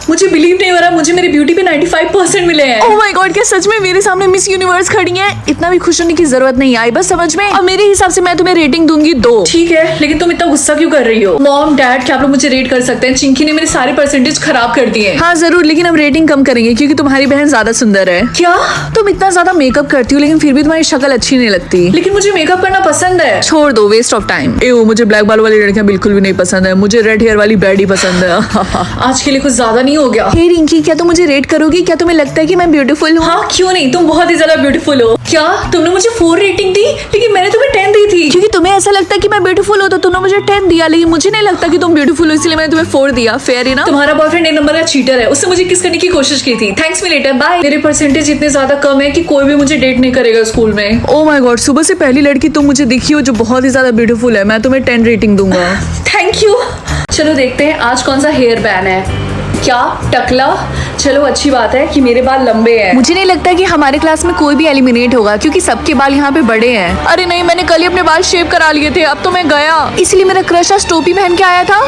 मुझे बिलीव नहीं हो रहा, मुझे मेरी ब्यूटी पे 95% मिले हैं। ओह माय गॉड, क्या सच में मेरे सामने मिस यूनिवर्स खड़ी है? इतना भी खुश होने की जरूरत नहीं आई, बस समझ में। और मेरे हिसाब से मैं तुम्हें रेटिंग दूंगी 2। ठीक है, लेकिन तुम इतना गुस्सा क्यों कर रही हो? मॉम डैड, क्या आप लोग मुझे रेट कर सकते हैं? चिंकी ने मेरे सारे परसेंटेज खराब कर दिए। हाँ जरूर, लेकिन हम रेटिंग कम करेंगे क्योंकि तुम्हारी बहन ज्यादा सुंदर है। क्या? तुम इतना ज्यादा मेकअप करती हो लेकिन फिर भी तुम्हारी शक्ल अच्छी नहीं लगती। लेकिन मुझे मेकअप करना पसंद है। छोड़ दो, वेस्ट ऑफ टाइम। एओ, मुझे ब्लैक बाल वाली लड़कियां बिल्कुल भी नहीं पसंद है, मुझे रेड हेयर वाली बैड ही पसंद है। आज के लिए कुछ ज्यादा नहीं हो गया? हे रिंकी, क्या तुम मुझे रेट करोगी? क्या तुम्हें लगता है कि मैं ब्यूटीफुल हूँ? हाँ, क्यों नहीं, तुम बहुत ही ज्यादा ब्यूटीफुल हो। क्या तुमने मुझे 4 रेटिंग दी, लेकिन मैंने तुम्हें 10 दी थी। क्योंकि तुम्हें ऐसा लगता है कि मैं ब्यूटीफुल हूँ तो तुमने मुझे 10 दिया, लेकिन मुझे नहीं लगता कि तुम ब्यूटीफुल हो, इसलिए मैंने तुम्हें 4 दिया। फेयर है ना? तुम्हारा बॉयफ्रेंड 1 नंबर का चीटर है, उससे मुझे किस करने की कोशिश की थी। Thanks me later, bye. मेरे परसेंटेज इतने ज्यादा कम है कि कोई भी मुझे डेट नहीं करेगा स्कूल में। ओह माय गॉड, सुबह से पहली लड़की तुम मुझे दिखी हो जो बहुत ही ज्यादा ब्यूटीफुल है। मैं तुम्हें 10 रेटिंग दूंगा। Thank you. चलो देखते हैं आज कौन सा हेयर बैन है। क्या टकला? चलो अच्छी बात है कि मेरे बाल लंबे हैं। मुझे नहीं लगता कि हमारे क्लास में कोई भी एलिमिनेट होगा क्योंकि सबके बाल यहाँ पे बड़े हैं। अरे नहीं, मैंने कल ही अपने बाल शेव करा लिए थे, अब तो मैं गया, इसलिए मेरा क्रश आज टोपी पहन के आया था।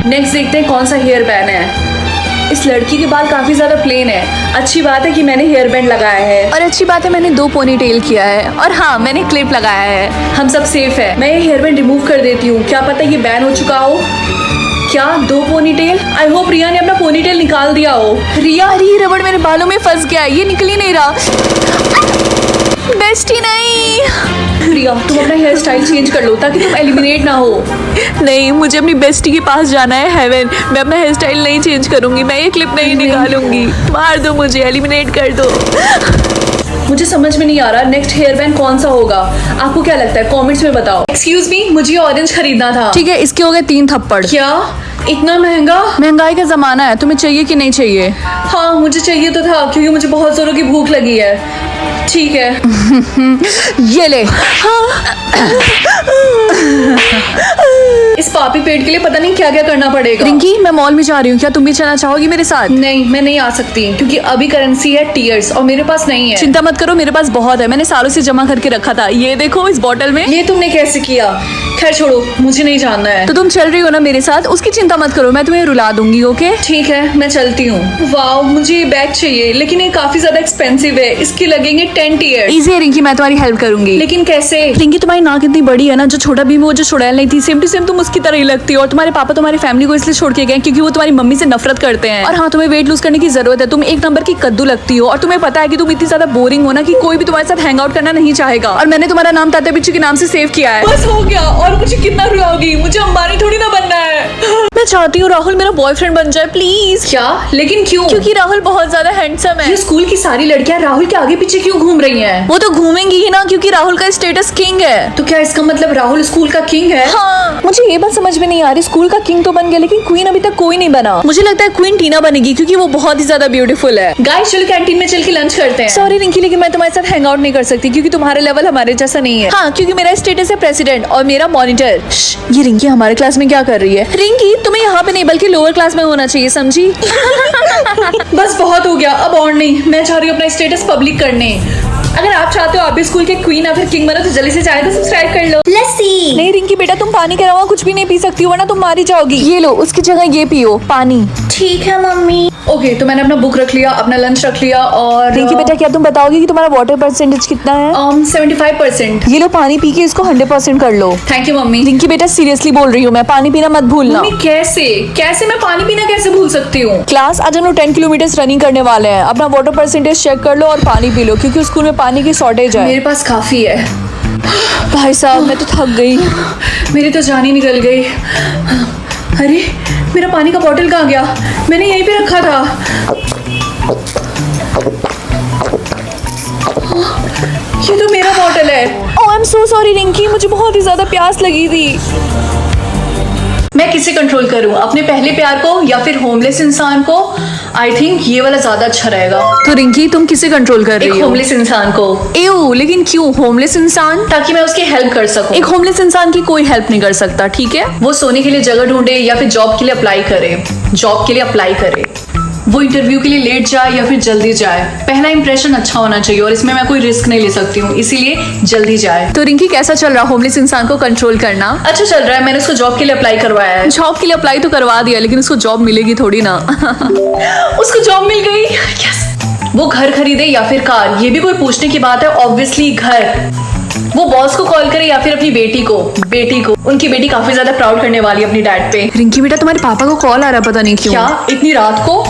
नेक्स्ट देखते हैं कौन सा हेयर बैन है। इस लड़की के बाल काफी ज्यादा प्लेन है। अच्छी बात है कि मैंने हेयर बैंड लगाया है। और अच्छी बात है मैंने 2 पोनी टेल किया है, और हाँ मैंने क्लिप लगाया है। हम सब सेफ है। मैं ये हेयर बैंड रिमूव कर देती हूँ, क्या पता ये बैन हो चुका हो। क्या 2 पोनीटेल? आई होप रिया ने अपना पोनीटेल निकाल दिया हो। रिया, अरे रबड़ मेरे बालों में फंस गया, ये निकल ही नहीं रहा। बेस्टी नहीं। रिया, तुम अपना हेयर स्टाइल चेंज कर लो ताकि तुम एलिमिनेट ना हो। नहीं, मुझे अपनी बेस्टी के पास जाना है, हेवन। मैं अपना हेयर स्टाइल नहीं चेंज करूंगी, मैं ये क्लिप नहीं निकालूंगी। मार दो मुझे, एलिमिनेट कर दो। मुझे समझ में नहीं आ रहा नेक्स्ट हेयर बैंड कौन सा होगा। आपको क्या लगता है? कमेंट्स में बताओ। एक्सक्यूज मी, मुझे ऑरेंज खरीदना था। ठीक है, इसके हो गए 3 थप्पड़। क्या इतना महंगा? महंगाई का जमाना है, तुम्हें चाहिए कि नहीं चाहिए? हाँ मुझे चाहिए तो था, क्योंकि मुझे बहुत जोरों की भूख लगी है। ठीक है। ये ले। इस पापी पेट के लिए पता नहीं क्या क्या करना पड़ेगा। रिंकी, मैं मॉल में जा रही हूँ, क्या तुम भी चलना चाहोगी मेरे साथ? नहीं, मैं नहीं आ सकती क्योंकि अभी करेंसी है टीयर्स और मेरे पास नहीं है। चिंता मत करो, मेरे पास बहुत है, मैंने सालों से जमा करके रखा था। ये देखो इस बॉटल में। ये तुमने कैसे किया? खैर छोड़ो, मुझे नहीं जानना है। तो तुम चल रही हो ना मेरे साथ, उसकी चिंता मत करो, मैं तुम्हें रुला दूंगी। ओके ठीक है, मैं चलती हूँ। वाओ, मुझे ये बैग चाहिए, लेकिन ये काफी ज्यादा एक्सपेंसिव है। इसके लगेंगे 10 टीयर्स। इजी है रिंकी, मैं तुम्हारी हेल्प करूंगी। लेकिन कैसे? रिंकी, तुम्हारी नाक इतनी बड़ी है ना, जो छोटा भीम वो जो छुड़ैल नहीं थी, सेम टू सेम तुम उसकी तरह ही लगती हो। और तुम्हारे पापा तुम्हारी फैमिली को इसलिए छोड़ के गए क्योंकि वो तुम्हारी मम्मी से नफरत करते हैं। और हाँ, तुम्हें वेट लूज करने की जरूरत है। तुम 1 नंबर की कद्दू लगती हो और तुम्हें पता है कि तुम इतनी ज्यादा बोरिंग हो ना कि कोई भी तुम्हारे साथ हैंग आउट करना नहीं चाहेगा। और मैंने तुम्हारा नाम ताते बिच्छू के नाम से सेव किया है। बस हो गया, और मुझे कितना रुलाओगी? मुझे अंबानी थोड़ी ना बनना है। मैं चाहती हूँ राहुल मेरा बॉयफ्रेंड बन जाए, प्लीज। क्या? लेकिन क्यों? क्योंकि राहुल बहुत ज्यादा हैंडसम है। ये स्कूल की सारी लड़कियां राहुल के आगे पीछे क्यों घूम रही हैं? वो तो घूमेंगी ही ना, क्योंकि राहुल का स्टेटस किंग है। तो क्या इसका मतलब राहुल स्कूल का किंग है? हाँ, मुझे ये बात समझ में नहीं आ रही, स्कूल का किंग तो बन गया लेकिन क्वीन अभी तक कोई नहीं बना। मुझे लगता है क्वीन टीना बनेगी क्योंकि वो बहुत ही ज्यादा ब्यूटीफुल है। गाइस चलो कैंटीन में चल के लंच करते हैं। सॉरी रिंकी, लेकिन मैं तुम्हारे साथ हैंग आउट नहीं कर सकती क्योंकि तुम्हारा लेवल हमारे जैसा नहीं है। हाँ, क्योंकि मेरा स्टेटस है प्रेसिडेंट और मेरा मॉनिटर। ये रिंकी हमारे क्लास में क्या कर रही है? रिंकी, तुम्हें यहाँ पे नहीं बल्कि लोअर क्लास में होना चाहिए, समझी? बस बहुत हो गया, अब और नहीं। मैं चाह रही हूँ अपना स्टेटस पब्लिक करने। अगर आप चाहते हो आप भी स्कूल के क्वीन या फिर किंग बनो तो जल्दी से चाहे तो सब्सक्राइब कर लो। लस्सी। नहीं रिंकी बेटा, तुम पानी के अलावा कुछ भी नहीं पी सकती हो वरना तुम मारी जाओगी। ये लो, उसकी जगह ये पियो पानी। ठीक है मम्मी। ओके, तो मैंने अपना बुक रख लिया, अपना लंच रख लिया। और रिंकी बेटा, क्या तुम बताओगी कि तुम्हारा वाटर परसेंटेज कितना है? 75%। ये लो पानी पी के इसको 100% कर लो। Thank you mummy. रिंकी बेटा, सीरियसली बोल रही हूँ मैं, पानी पीना मत भूलना। मम्मी कैसे मैं पानी पीना कैसे भूल सकती हूँ? क्लास आज हम लोग 10 किलोमीटर रनिंग करने वाले हैं। अपना वाटर परसेंटेज चेक कर लो और पानी पी लो क्योंकि स्कूल में पानी की शॉर्टेज है। मेरे पास काफी है। भाई साहब, मैं तो थक गई, मेरी तो जान ही निकल गई। अरे मेरा पानी का बॉटल कहाँ गया? मैंने यहीं पे रखा था। ये तो मेरा बॉटल है। Oh I am so sorry Rinki, मुझे बहुत ही ज्यादा प्यास लगी थी। मैं किसे कंट्रोल करूं, अपने पहले प्यार को या फिर होमलेस इंसान को? आई थिंक ये वाला ज्यादा अच्छा रहेगा। तो रिंकी, तुम किसे कंट्रोल कर रही एक हो? होमलेस इंसान को। एओ, लेकिन क्यों होमलेस इंसान? ताकि मैं उसकी हेल्प कर सकूं। एक होमलेस इंसान की कोई हेल्प नहीं कर सकता, ठीक है? वो सोने के लिए जगह ढूंढे या फिर जॉब के लिए अप्लाई करे। वो इंटरव्यू के लिए लेट जाए या फिर जल्दी जाए, पहला इंप्रेशन अच्छा होना चाहिए और इसमें मैं कोई रिस्क नहीं ले सकती हूँ, इसीलिए जल्दी जाए। तो रिंकी कैसा चल रहा होमलेस इंसान को कंट्रोल करना? अच्छा चल रहा है, मैंने उसको जॉब के लिए अप्लाई करवाया है। जॉब के लिए अप्लाई तो करवा दिया, लेकिन उसको जॉब मिलेगी थोड़ी ना। उसको जॉब मिल गई। यस। वो घर खरीदे या फिर कार, ये भी कोई पूछने की बात है? ऑब्वियसली घर। वो बॉस को कॉल करे या फिर अपनी बेटी को उनकी बेटी काफी ज्यादा प्राउड करने वाली है अपनी डैड पे। रिंकी बेटा तुम्हारे पापा को कॉल आ रहा, पता नहीं क्यों। क्या इतनी रात को?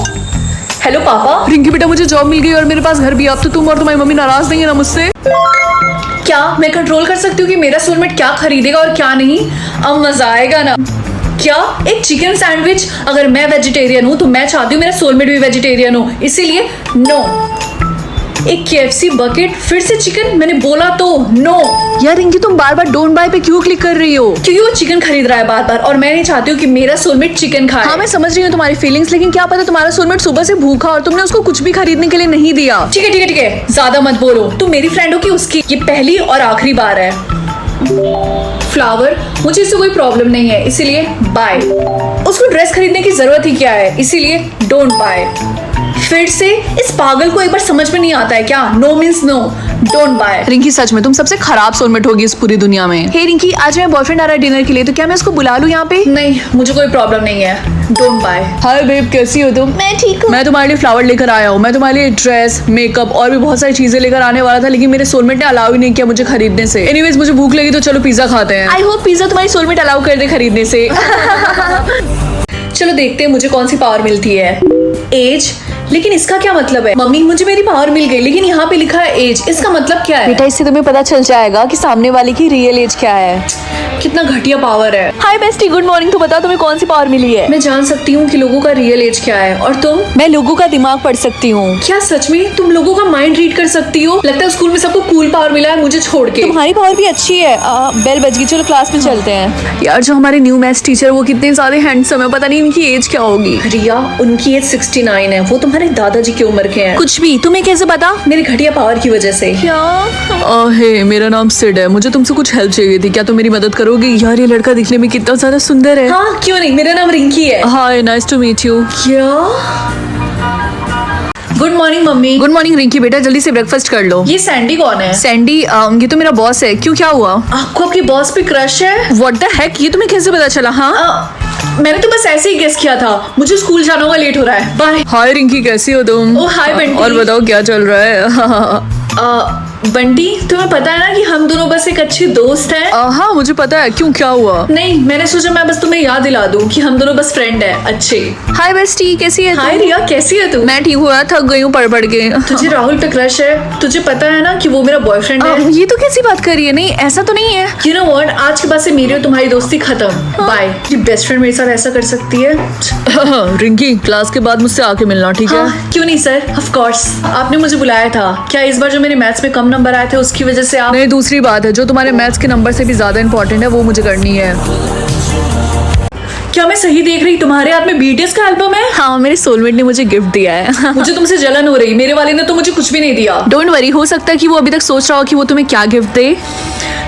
हेलो पापा। रिंकी बेटा मुझे जॉब मिल गई और मेरे पास घर भी। अब तो तुम और तुम्हारी मम्मी नाराज नहीं है ना मुझसे? क्या मैं कंट्रोल कर सकती हूँ कि मेरा सोलमेट क्या खरीदेगा और क्या नहीं? अब मजा आएगा ना। क्या एक चिकन सैंडविच? अगर मैं वेजिटेरियन हूँ तो मैं चाहती हूँ मेरा सोलमेट भी वेजिटेरियन हो, इसीलिए नो। एक KFC बकेट, फिर से चिकन? मैंने बोला तो नो। यार रिंकी तुम बार बार डोंट बाय पे क्यों क्लिक कर रही हो? क्योंकि वो चिकन खरीद रहा है बार बार और मैं नहीं चाहती हूँ कि मेरा सोलमेट चिकन खाए। हाँ मैं समझ रही हूँ तुम्हारी फीलिंग्स, लेकिन क्या पता तुम्हारा सोलमेट सुबह से भूखा और तुमने उसको कुछ भी खरीदने के लिए नहीं दिया। ठीक है ठीक है ठीक है, ज्यादा मत बोलो। तुम मेरी फ्रेंड हो कि उसकी? ये पहली और आखिरी बार है। फ्लावर, मुझे इससे कोई प्रॉब्लम नहीं है, इसीलिए बाय। उसको ड्रेस खरीदने की जरूरत ही क्या है, इसीलिए डोंट बाय। फिर से इस पागल को एक बार समझ में नहीं आता है क्या? No means no, don't buy. Rinki सच में तुम सबसे खराब सोलमेट होगी इस पूरी दुनिया में। हे रिंकी, आज मेरा बॉयफ्रेंड आ रहा है डिनर के लिए, तो क्या मैं उसको बुला लूं यहाँ पे? नहीं, मुझे कोई प्रॉब्लम नहीं है, डोंट बाय। हाय बेब, कैसी हो तुम? मैं ठीक हूँ। मैं तुम्हारे लिए फ्लावर लेकर आया हूँ। मैं तुम्हारे लिए ड्रेस, मेकअप और भी बहुत सारी चीजें लेकर आने वाला था, लेकिन मेरे सोलमेट ने अलाउ ही नहीं किया मुझे खरीदने से। एनीवेज मुझे भूख लगी तो चलो पिज्जा खाते हैं। आई होप पिज्जा तुम्हारी सोलमेट अलाउ कर दे खरीदने से। चलो देखते हैं मुझे कौन सी पावर मिलती है। एज, लेकिन इसका क्या मतलब है? मम्मी मुझे मेरी पावर मिल गई, लेकिन यहाँ पे लिखा है एज, इसका मतलब क्या है? बेटा इससे तुम्हें पता चल जाएगा कि सामने वाले की रियल एज क्या है। कितना घटिया पावर है। हाय बेस्टी, गुड मॉर्निंग। तो बताओ तुम्हें कौन सी पावर मिली है? मैं जान सकती हूँ कि लोगों का रियल एज क्या है। और तुम? मैं लोगों का दिमाग पढ़ सकती हूँ। क्या सच में तुम लोगों का माइंड रीड कर सकती हो? लगता है स्कूल में सबको कूल पावर मिला है, मुझे छोड़ के। तुम्हारी पावर भी अच्छी है। बेल बज गई, चलो क्लास में चलते हैं। यार जो हमारे न्यू मैथ्स टीचर, वो कितने ज्यादा हैंडसम है, पता नहीं इनकी एज क्या होगी। रिया, उनकी एज 69 है। वो तुम्हारे दादाजी की उम्र के हैं। कुछ भी, तुम्हें कैसे पता? मेरी घटिया पावर की वजह से। क्या? हे, मेरा नाम सिड है, मुझे तुमसे कुछ हेल्प चाहिए थी, क्या तुम मेरी मदद करोगे? यार ये लड़का दिखने में कितना ज्यादा सुंदर है। हाँ क्यों नहीं, मेरा नाम रिंकी है। हाय, नाइस टू मीट यू। क्या? Good morning mummy. Good morning Rinki बेटा, जल्दी से ब्रेकफास्ट कर लो। ये सैंडी कौन है? सैंडी, ये तो मेरा बॉस है। क्यों, क्या हुआ? आपको आपके बॉस पे क्रश है? व्हाट द हेक, ये तुम्हें कैसे पता चला? हाँ मैंने तो बस ऐसे ही गेस किया था। मुझे स्कूल जाना होगा, लेट हो रहा है, बाय। हाय रिंकी, कैसी हो तुम? ओ हाय बंटी। और बताओ क्या चल रहा है? बंटी, तुम्हें पता है ना कि हम दोनों बस एक अच्छे दोस्त हैं। हाँ मुझे पता है। क्यों, क्या हुआ? नहीं, मैंने सोचा मैं बस तुम्हें याद दिला दूं कि हम दोनों बस फ्रेंड हैं, अच्छे। हाय बेस्टी, कैसी है? हाय रिया, कैसी है तू? मैं ठीक हूँ, थक गई हूँ पढ़ पढ़ के। तुझे राहुल पे क्रश है? तुझे पता है ना कि वो मेरा बॉयफ्रेंड है? ये तो कैसी बात कर रही है? नहीं ऐसा तो नहीं है। यू नो व्हाट, आज के बाद से मेरी और तुम्हारी दोस्ती खत्म, बाय। ये बेस्ट फ्रेंड मेरे साथ ऐसा कर सकती है? रिंकी, क्लास के बाद मुझसे आके मिलना, ठीक है? क्यों नहीं सर, ऑफ कोर्स। आपने मुझे बुलाया था। क्या इस बार जो मेरे मैथ्स में कम नंबर आए थे उसकी वजह से आप? नहीं, दूसरी बात है, जो तुम्हारे मैथ्स के नंबर से भी ज्यादा इंपॉर्टेंट है, वो मुझे करनी है। क्या मैं सही देख रही? तुम्हारे हाथ में BTS का एल्बम है? हाँ, मेरे सोलमेट ने मुझे गिफ्ट दिया है। मुझे तुमसे जलन हो रही, मेरे वाले ने तो मुझे कुछ भी नहीं दिया। डोंट वरी, हो सकता है कि वो अभी तक सोच रहा हो कि वो तुम्हें क्या गिफ्ट दे।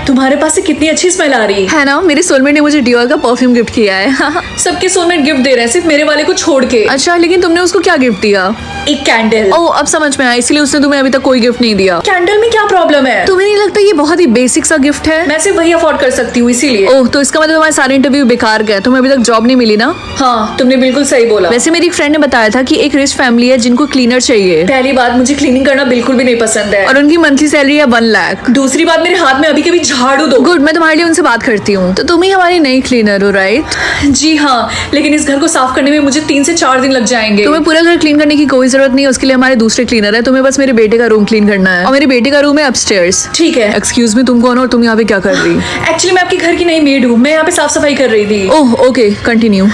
तुम्हारे पास से कितनी अच्छी स्मेल आ रही है ना? मेरे सोलमेट ने मुझे डियोर का परफ्यूम गिफ्ट किया है। सबके सोलमेट गिफ्ट दे रहे हैं, सिर्फ मेरे वाले को छोड़ के। अच्छा, लेकिन तुमने उसको क्या गिफ्ट दिया? एक कैंडल। ओह, अब समझ में आया, इसलिए उसने तुम्हें अभी तक कोई गिफ्ट नहीं दिया। कैंडल में क्या प्रॉब्लम है? तुम्हें नहीं लगता ये बहुत ही बेसिक सा गिफ्ट है? मैं सिर्फ वही अफोर्ड कर सकती हूँ, इसीलिए। ओह, तो इसका मतलब तुम्हारे सारे इंटरव्यू बेकार गए, तुम्हें अभी तक जॉब नहीं मिली ना? हाँ, तुमने बिल्कुल सही बोला। वैसे मेरी एक फ्रेंड ने बताया था कि एक रिच फैमिली है जिनको क्लीनर चाहिए। पहली बात, मुझे क्लीनिंग करना बिल्कुल भी नहीं पसंद है। और उनकी मंथली सैलरी है 1 लाख। दूसरी बात, मेरे हाथ में अभी कभी झाड़ू दो। गुड, मैं तुम्हारे लिए उनसे बात करती हूँ। तो तुम ही हमारी नई क्लीनर हो, राइट? जी हाँ, लेकिन इस घर को साफ करने में मुझे 3 से 4 दिन लग जाएंगे। तुम्हें पूरा घर क्लीन करने की कोई जरूरत नहीं है, उसके लिए हमारे दूसरे क्लीनर है। तुम्हें बस मेरे बेटे का रूम क्लीन करना है, और मेरे बेटे का रूम है अपस्टेयर्स। ठीक है। एक्सक्यूज मी, तुम कौन हो और तुम यहाँ पे क्या कर रही? एक्चुअली मैं आपके घर की नई मेड हूँ, मैं यहाँ पे साफ सफाई कर रही थी। Oh okay, continue.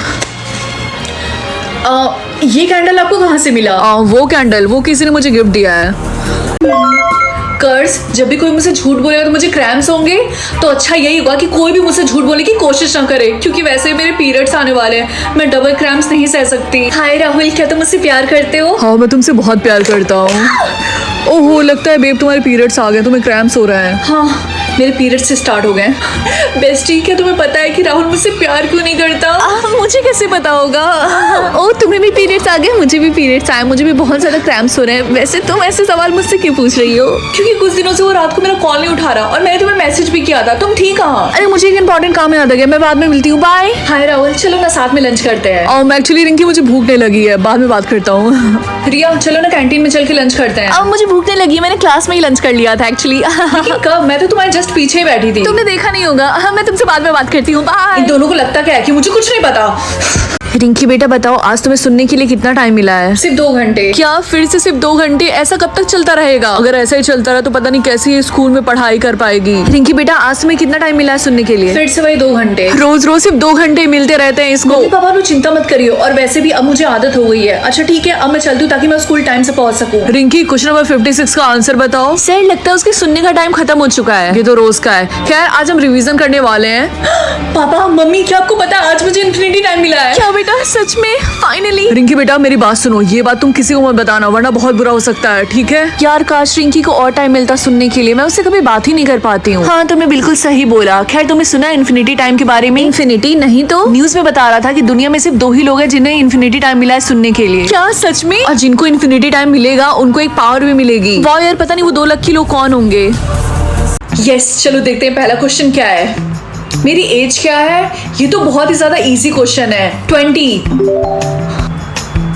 ये कैंडल आपको कहाँ से मिला? वो कैंडल, वो किसी ने मुझे गिफ्ट दिया है। कर्स, जब भी कोई मुझसे झूठ बोलेगा तो मुझे क्रैम्स होंगे, तो अच्छा यही होगा कि कोई भी मुझसे झूठ बोलने की कोशिश ना करे, क्योंकि वैसे ही मेरे पीरियड्स आने वाले हैं। मैं डबल क्रैम्स नहीं सह सकती। हाय राहुल, क्या तुम मुझसे प्यार करते हो? हाँ, मैं तुमसे बहुत प्यार करता हूँ। ओहो, लगता है बेब तुम्हारे पीरियड्स आ गए, तुम्हें क्रैम्स हो रहा है। हाँ, मेरे पीरियड से स्टार्ट हो गए। बेस्टी, क्या तुम्हें पता है कि राहुल मुझसे प्यार क्यों नहीं करता? मुझे कैसे पता होगा? ओ, तुम्हें भी पीरियड्स आ गए? मुझे भी पीरियड्स आए, मुझे भी बहुत ज्यादा क्रैम्प्स हो रहे हैं। वैसे तुम ऐसे सवाल मुझसे क्यों पूछ रही हो? क्योंकि कुछ दिनों से वो रात को मेरा कॉल नहीं उठा रहा और मैंने तुम्हें मैसेज भी किया था। तुम ठीक कहाँ? अरे मुझे एक इंपॉर्टेंट काम याद आ गया, मैं बाद में मिलती हूँ, बाय। हाय राहुल, चलो ना साथ में लंच करते हैं। एक्चुअली रिंकी मुझे भूख नहीं लगी है, बाद में बात करता हूँ। रिया, चलो ना कैंटीन में चल के लंच करते हैं। अब मुझे भूख नहीं लगी, मैंने क्लास में ही लंच कर लिया था एक्चुअली। लेकिन कब? मैं तो तुम्हारे जस्ट पीछे ही बैठी थी। तुमने देखा नहीं होगा। मैं तुमसे बाद में बात करती हूँ, बाय। इन दोनों को लगता क्या है कि मुझे कुछ नहीं पता। रिंकी बेटा बताओ, आज तुम्हें सुनने के लिए कितना टाइम मिला है? सिर्फ 2 घंटे। क्या फिर से सिर्फ 2 घंटे? ऐसा कब तक चलता रहेगा? अगर ऐसा ही चलता रहा तो पता नहीं कैसे ये स्कूल में पढ़ाई कर पाएगी। रिंकी बेटा, आज तुम्हें कितना टाइम मिला है सुनने के लिए? फिर से वही 2 घंटे। रोज रोज सिर्फ 2 घंटे मिलते रहते हैं इसको। मम्मी पापा, चिंता मत करियो, और वैसे भी अब मुझे आदत हो गई है। अच्छा ठीक है, अब मैं चलती हूँ ताकि मैं स्कूल टाइम से पहुँच सकूँ। रिंकी, क्वेश्चन नंबर 56 का आंसर बताओ। सर, लगता है उसके सुनने का टाइम खत्म हो चुका है। ये तो रोज का है। खैर, आज हम रिवीजन करने वाले हैं। पापा मम्मी, क्या आपको पता है आज मुझे इन्फिनिटी टाइम मिला है? क्या बेटा, सच में? फाइनली। रिंकी बेटा, मेरी बात सुनो, ये बात तुम किसी को मत बताना, वरना बहुत बुरा हो सकता है, ठीक है? यार काश रिंकी को और टाइम मिलता सुनने के लिए, मैं उससे कभी बात ही नहीं कर पाती हूँ। हाँ, तुमने बिल्कुल सही बोला। खैर, तुमने सुना इन्फिनिटी टाइम के बारे में? इन्फिनिटी नहीं तो न्यूज में बता रहा था कि दुनिया में सिर्फ 2 ही लोग हैं जिन्हें इन्फिनिटी टाइम मिला है सुनने के लिए। क्या सच में? और जिनको इन्फिनिटी टाइम मिलेगा उनको एक पावर भी मिलेगी। वाह यार, पता नहीं वो 2 लकी लोग कौन होंगे। यस, चलो देखते हैं पहला क्वेश्चन क्या है। मेरी एज क्या है? ये तो बहुत ही ज्यादा इजी क्वेश्चन है। 20।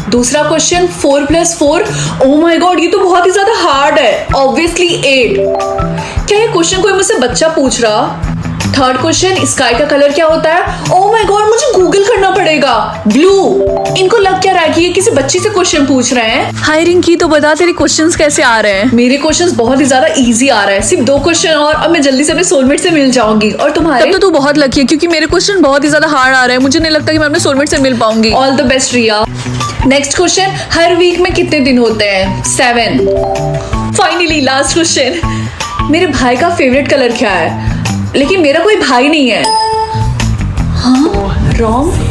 दूसरा क्वेश्चन 4 + 4। ओह माय गॉड, ये तो बहुत ही ज्यादा हार्ड है। ऑब्वियसली 8। क्या ये क्वेश्चन कोई मुझसे बच्चा पूछ रहा? थर्ड क्वेश्चन, स्काई का कलर क्या होता है? ओह माय गॉड, मुझे गूगल करना पड़ेगा। ब्लू। इनको लग क्या रहा है कि ये किसी बच्ची से क्वेश्चन पूछ रहे हैं? हाय रिंकी, तो बता तेरे क्वेश्चंस कैसे आ रहे हैं? मेरे क्वेश्चंस बहुत ही ज्यादा इजी आ रहा है। सिर्फ 2 क्वेश्चन और अब मैं जल्दी से अपने सोलमेट से मिल जाऊंगी। और तुम्हारे? तब तो तू बहुत लकी है, क्योंकि मेरे क्वेश्चन बहुत ही ज्यादा हार्ड आ रहे हैं। मुझे नहीं लगता कि मैं अपने सोलमेट से मिल पाऊंगी। All the best Riya. Next question, हर वीक में कितने दिन होते हैं? 7। फाइनली लास्ट क्वेश्चन, मेरे भाई का फेवरेट कलर क्या है? लेकिन मेरा कोई भाई नहीं है। हाँ, रॉन्ग।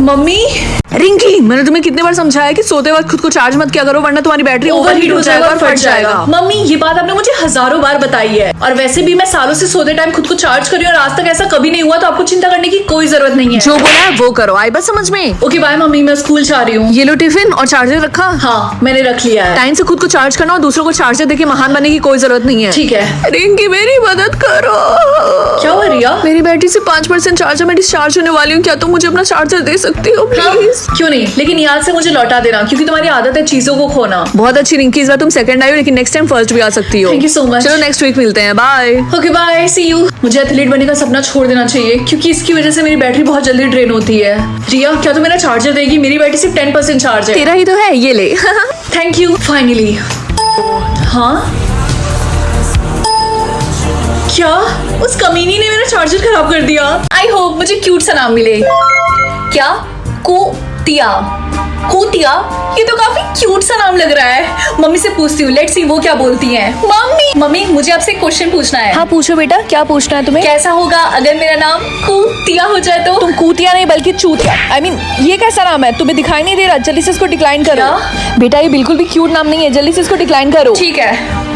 मम्मी। रिंकी, मैंने तुम्हें कितने बार समझाया कि सोते वक्त खुद को चार्ज मत किया करो, वरना तुम्हारी बैटरी ओवरहीट हो जाएगा और फट जाएगा। मम्मी, ये बात आपने मुझे हजारों बार बताई है, और वैसे भी मैं सालों से सोते टाइम खुद को चार्ज करी और आज तक ऐसा कभी नहीं हुआ, तो आपको चिंता करने की कोई जरूरत नहीं है। जो बोला है वो करो, आई बात समझ में? ओके बाय मम्मी, मैं स्कूल जा रही हूँ। ये लो टिफिन और चार्जर रखा। हाँ, मैंने रख लिया है। टाइम से खुद को चार्ज करना और दूसरों को चार्जर देके महान बनने की कोई जरूरत नहीं है। ठीक है। रिंकी, मेरी मदद करो। क्या हुआ रिया? मेरी बैटरी से 5% चार्जर में डिस्चार्ज होने वाली हूँ। क्या तुम मुझे अपना चार्जर दे सकती हो प्लीज? क्यों नहीं, लेकिन याद से मुझे लौटा देना, क्योंकि तुम्हारी आदत है चीजों को खोना। बहुत अच्छी रिंकी, इस बार तुम सेकंड आई हो, लेकिन नेक्स्ट टाइम फर्स्ट भी आ सकती हो। Thank you so much. चलो नेक्स्ट वीक मिलते हैं, bye. Okay bye, see you. मुझे एथलीट बनने का सपना छोड़ देना चाहिए, क्योंकि इसकी वजह से मेरी बैटरी बहुत जल्दी ड्रेन होती है। रिया, क्या तुम मेरा चार्जर देगी? मेरी बैटरी सिर्फ 10% चार्ज है। तेरा ही तो है, ये ले। Thank you. फाइनली। हाँ, क्या उस कमीनी ने मेरा चार्जर खराब कर दिया? आई होप मुझे क्यूट सा नाम मिले। क्या? कुतिया। कुतिया, ये तो काफी क्यूट सा नाम लग रहा है। मम्मी से पूछती हूँ, लेट्स सी वो क्या बोलती हैं। मम्मी, मुझे आपसे एक क्वेश्चन पूछना है। हाँ पूछो बेटा, क्या पूछना है तुम्हें? कैसा होगा अगर मेरा नाम कुतिया हो जाए तो? तुम कुतिया नहीं बल्कि चूतिया। I mean, ये कैसा नाम है? तुम्हें दिखाई नहीं दे रहा? जल्दी से इसको डिक्लाइन करो। क्या? बेटा, ये बिल्कुल भी क्यूट नाम नहीं है, जल्दी से इसको डिक्लाइन करो। ठीक है।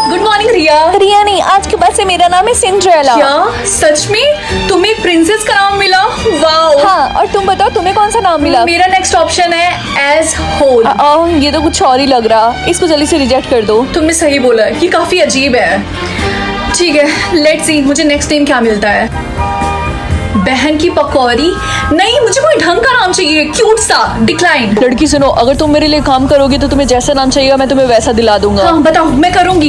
गुड मॉर्निंग रिया। रिया नहीं, आज के बाद से मेरा नाम है सिंड्रेला। क्या सच में? तुम्हें प्रिंसेस का नाम मिला? वाओ। हाँ, और तुम बताओ तुम्हें कौन सा नाम मिला? मेरा नेक्स्ट ऑप्शन है एज होल। ये तो कुछ और ही लग रहा, इसको जल्दी से रिजेक्ट कर दो। तुमने सही बोला, ये काफी अजीब है। ठीक है, लेट्स सी मुझे नेक्स्ट नेम क्या मिलता है। बहन की पकौड़ी? नहीं, मुझे कोई ढंग का नाम चाहिए, क्यूट सा। डिक्लाइन। लड़की सुनो, अगर तुम मेरे लिए काम करोगी तो तुम्हें जैसा नाम चाहिए मैं तुम्हें वैसा दिला दूंगा। हाँ बताओ, मैं करूंगी।